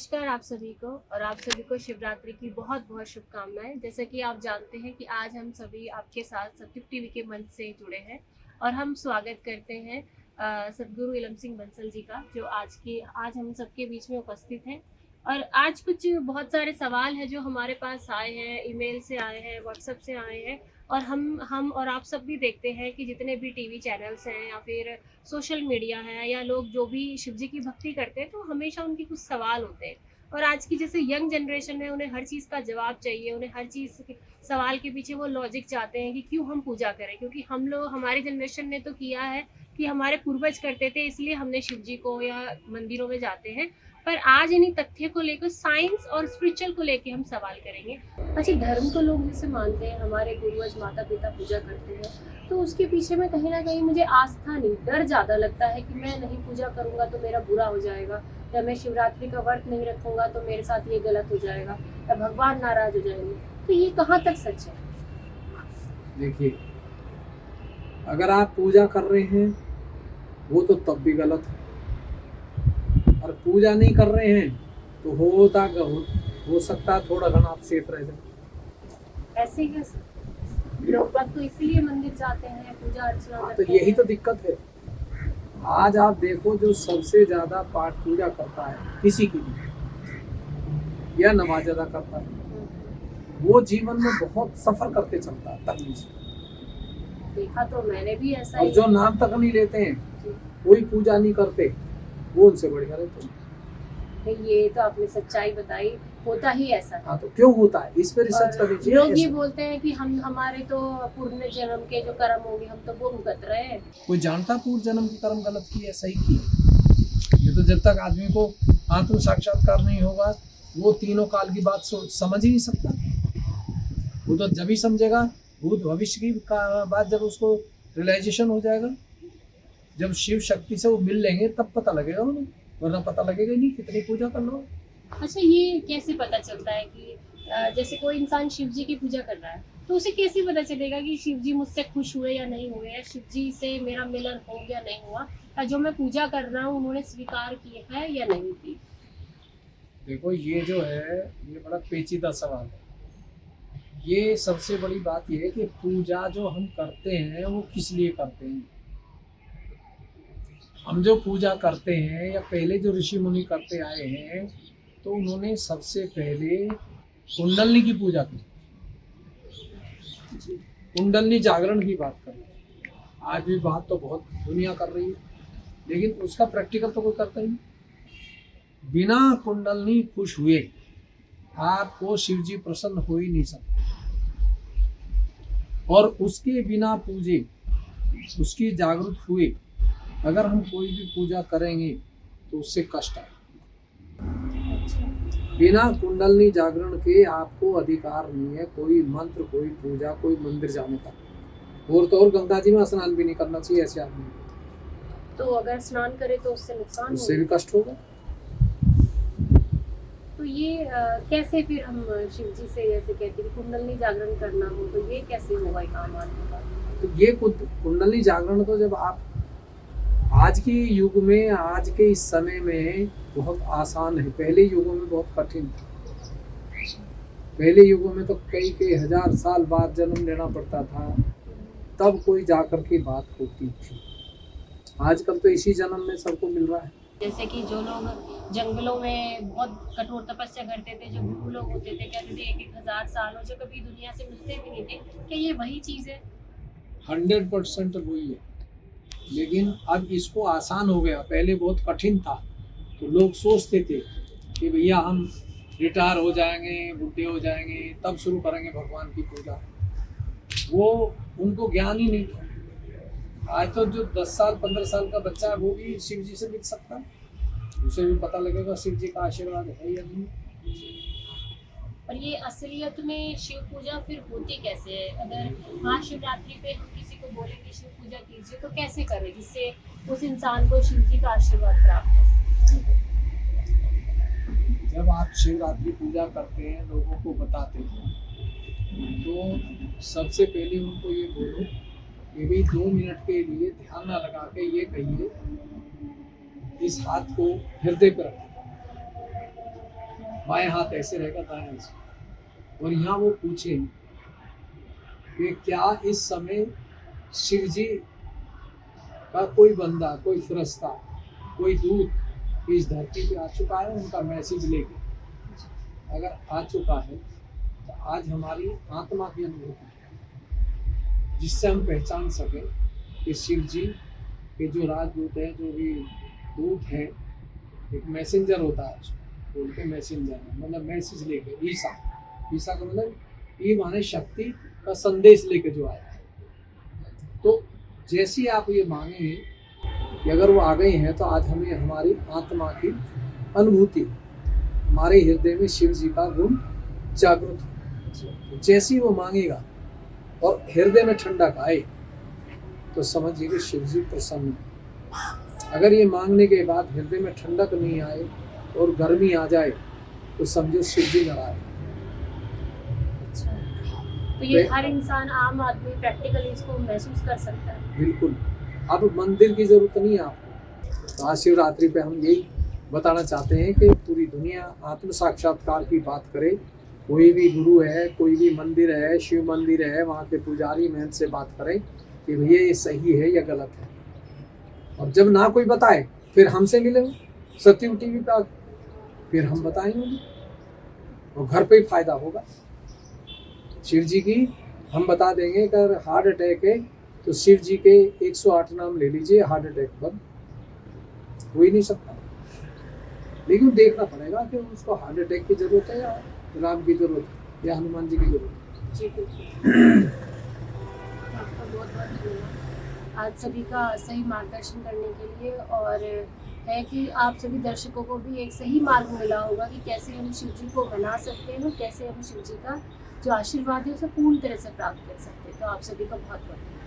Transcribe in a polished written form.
नमस्कार आप सभी को और आप सभी को शिवरात्रि की बहुत बहुत शुभकामनाएं। जैसा कि आप जानते हैं कि आज हम सभी आपके साथ सत्युग टीवी के मंच से जुड़े हैं और हम स्वागत करते हैं सदगुरु इलम सिंह बंसल जी का, जो आज हम सबके बीच में उपस्थित हैं। और आज कुछ बहुत सारे सवाल हैं जो हमारे पास आए हैं, ईमेल से आए हैं, व्हाट्सएप से आए हैं। और हम और आप सब भी देखते हैं कि जितने भी टीवी चैनल्स हैं या फिर सोशल मीडिया है या लोग जो भी शिव जी की भक्ति करते हैं, तो हमेशा उनके कुछ सवाल होते हैं। और आज की जैसे यंग जनरेशन है, उन्हें हर चीज़ का जवाब चाहिए, उन्हें हर चीज़ के सवाल के पीछे वो लॉजिक चाहते हैं कि क्यों हम पूजा करें, क्योंकि हम लोग, हमारी जनरेशन ने तो किया है कि हमारे पूर्वज करते थे, इसलिए हमने शिव जी को या मंदिरों में जाते हैं। पर आज इन्हीं तथ्य को लेकर, साइंस और स्पिरिचुअल को लेकर हम सवाल करेंगे। अच्छा, धर्म को लोग जैसे मानते हैं, हमारे पूर्वज माता पिता पूजा करते हैं, तो उसके पीछे में कहीं ना कहीं मुझे आस्था नहीं, डर ज़्यादा लगता है कि मैं नहीं पूजा करूँगा तो मेरा बुरा हो जाएगा, या मैं शिवरात्रि का व्रत नहीं रखूँगा तो मेरे साथ ये गलत हो जाएगा, या भगवान नाराज हो जाएंगे। तो ये कहाँ तक सच है? देखिए, अगर आप पूजा कर रहे हैं वो तो तब भी गलत है, और पूजा नहीं कर रहे हैं तो हो सकता है थोड़ा घना आप सेफ रह जाए। ऐसे ही कैसे? लोग बाग तो इसीलिए मंदिर जाते हैं, पूजा अर्चना करते तो यही हैं। तो दिक्कत है। आज आप देखो, जो सबसे ज्यादा पाठ पूजा करता है किसी की भी, या नमाज अदा करता है, वो जीवन में बहुत सफर करके चलता है तकलीफ से। देखा तो मैंने भी ऐसा और ही। जो नाम तक नहीं लेते हैं, कोई पूजा नहीं करते, वो उनसे बढ़िया रहते हैं। ये तो आपने सच्चाई बताई, होता ही ऐसा है। हाँ, तो क्यों होता है, इस पर रिसर्च करनी चाहिए। लोग ये बोलते हैं कि हम, हमारे तो पूर्व जन्म के जो कर्म होंगे, हम तो वो भुगत रहे हैं। कोई जानता पूर्व जन्म के कर्म गलत किए सही किए? ये तो जब तक आदमी को आत्म साक्षात्कार नहीं होगा, वो तीनों काल की बात समझ ही नहीं सकता। वो तो जब ही समझेगा, भूत भविष्य की बात जब उसको रियलाइजेशन हो जाएगा, जब शिव शक्ति से वो मिल लेंगे, तब पता लगेगा उन्हें, वरना पता लगेगा ही नहीं कितनी पूजा कर लो। अच्छा, ये कैसे पता चलता है कि जैसे कोई इंसान शिव जी की पूजा कर रहा है, तो उसे कैसे पता चलेगा कि शिव जी मुझसे खुश हुए या नहीं हुए, या शिव जी से मेरा मिलन हो गया नहीं हुआ, या जो मैं पूजा कर रहा हूँ उन्होंने स्वीकार की है या नहीं की? देखो, ये जो है, ये बड़ा पेचीदा सवाल है। ये सबसे बड़ी बात यह है कि पूजा जो हम करते हैं वो किस लिए करते हैं। हम जो पूजा करते हैं, या पहले जो ऋषि मुनि करते आए हैं, तो उन्होंने सबसे पहले कुंडलनी की पूजा की, कुंडलनी जागरण की बात करी। आज भी बात तो बहुत दुनिया कर रही है, लेकिन उसका प्रैक्टिकल तो कोई करता ही नहीं। बिना कुंडलनी खुश हुए आपको शिव जी प्रसन्न हो ही नहीं सकते, और उसके बिना पूजे, उसकी जागृत हुए अगर हम कोई भी पूजा करेंगे तो उससे कष्ट है। बिना कुंडलनी जागरण के आपको अधिकार नहीं है कोई मंत्र, कोई पूजा, कोई मंदिर जाने का। और गंगा जी में स्नान भी नहीं करना चाहिए ऐसे आदमी को। तो अगर स्नान करे तो उससे नुकसान उससे भी कष्ट होगा। तो ये कैसे फिर हम शिव जी से, जैसे कहते हैं कुंडलनी जागरण करना हो, तो ये कैसे होगा काम आने? तो ये कुंडलनी जागरण तो जब आप आज के युग में, आज के इस समय में बहुत आसान है। पहले युगों में बहुत कठिन था। पहले युगों में तो कई हजार साल बाद जन्म लेना पड़ता था, तब कोई जाकर के बात होती थी। आजकल तो इसी जन्म में सबको मिल रहा है। जैसे कि जो लोग जंगलों में बहुत कठोर तपस्या करते थे, जो गुरु लोग होते थे, कहते थे 1,000 सालों, जो कभी दुनिया से मिलते भी नहीं थे, क्या ये वही चीज़ है? 100% वही है, लेकिन अब इसको आसान हो गया। पहले बहुत कठिन था, तो लोग सोचते थे कि भैया हम रिटायर हो जाएंगे, बुढ़े हो जाएंगे, तब शुरू करेंगे भगवान की पूजा। वो उनको ज्ञान ही नहीं था। आज तो जो 10 साल 15 साल का बच्चा है, वो भी शिव जी से मिल सकता है, उसे भी पता लगेगा शिव जी का आशीर्वाद है या नहीं। और ये असलियत में शिव पूजा फिर होती कैसे है? अगर महाशिवरात्रि पे हम किसी को बोले कि शिव पूजा कीजिए, तो कैसे करें जिससे उस इंसान को शिव जी का आशीर्वाद प्राप्त हो? जब आप शिवरात्रि पूजा करते हैं, लोगों को बताते हैं, तो सबसे पहले उनको ये बोलो कि भाई 2 मिनट के लिए ध्यान ना लगा के ये कहिए, इस हाथ को हृदय पर रखें, बाएं हाथ ऐसे रहेगा, दाएं ऐसे, और यहाँ वो पूछे कि क्या इस समय शिव जी का कोई बंदा, कोई फरिश्ता, कोई दूत इस धरती पे आ चुका है उनका मैसेज लेके? अगर आ चुका है तो आज हमारी आत्मा की अनुभूति है, जिससे हम पहचान सकें कि शिव जी के जो राजदूत हैं, जो भी दूत हैं, एक मैसेंजर होता है, उसको बोल के मैसेंजर है, मतलब मैसेज लेके। ईसा, ईसा का मतलब ये माने शक्ति का संदेश लेके जो आया है। तो जैसे आप ये मांगे कि अगर वो आ गए हैं तो आज हमें हमारी आत्मा की अनुभूति, हमारे हृदय में शिव जी का गुण जागृत हो। जैसे ही वो मांगेगा और हृदय में ठंडक आए तो समझिए कि शिव जी प्रसन्न है। अगर ये मांगने के बाद हृदय में ठंडक नहीं आए और गर्मी आ जाए तो समझो शिव जी नाराज है। तो ये हर इंसान, आम आदमी प्रैक्टिकली इसको महसूस कर सकता है। बिल्कुल, अब मंदिर की जरूरत नहीं है आपको। तो आज शिवरात्रि पे हम यही बताना चाहते हैं कि पूरी दुनिया आत्म साक्षात्कार की बात करे। कोई भी गुरु है, कोई भी मंदिर है, शिव मंदिर है, वहाँ के पुजारी महंत से बात करें कि भैया ये सही है या गलत है। और जब ना कोई बताए फिर हमसे मिले सत्यम टीवी पे, फिर हम बताएंगे और घर पे ही फायदा होगा। शिव जी की हम बता देंगे। अगर हार्ट अटैक है तो शिव जी के 108 नाम ले लीजिए, हार्ट अटैक बंद हो ही नहीं सकता। लेकिन देखना पड़ेगा कि उसको हार्ट अटैक की जरूरत है या राम की जरूरत है या हनुमान जी की जरूरत है। जी बिल्कुल। आपका बहुत बहुत धन्यवाद आज सभी का सही मार्गदर्शन करने के लिए, और है कि आप सभी दर्शकों को भी एक सही मार्ग मिला होगा कि कैसे हम शिव जी को बना सकते हैं, कैसे हम शिव जी का जो आशीर्वाद है उसे पूर्ण तरह से प्राप्त कर सकते हैं। तो आप सभी का बहुत बहुत धन्यवाद।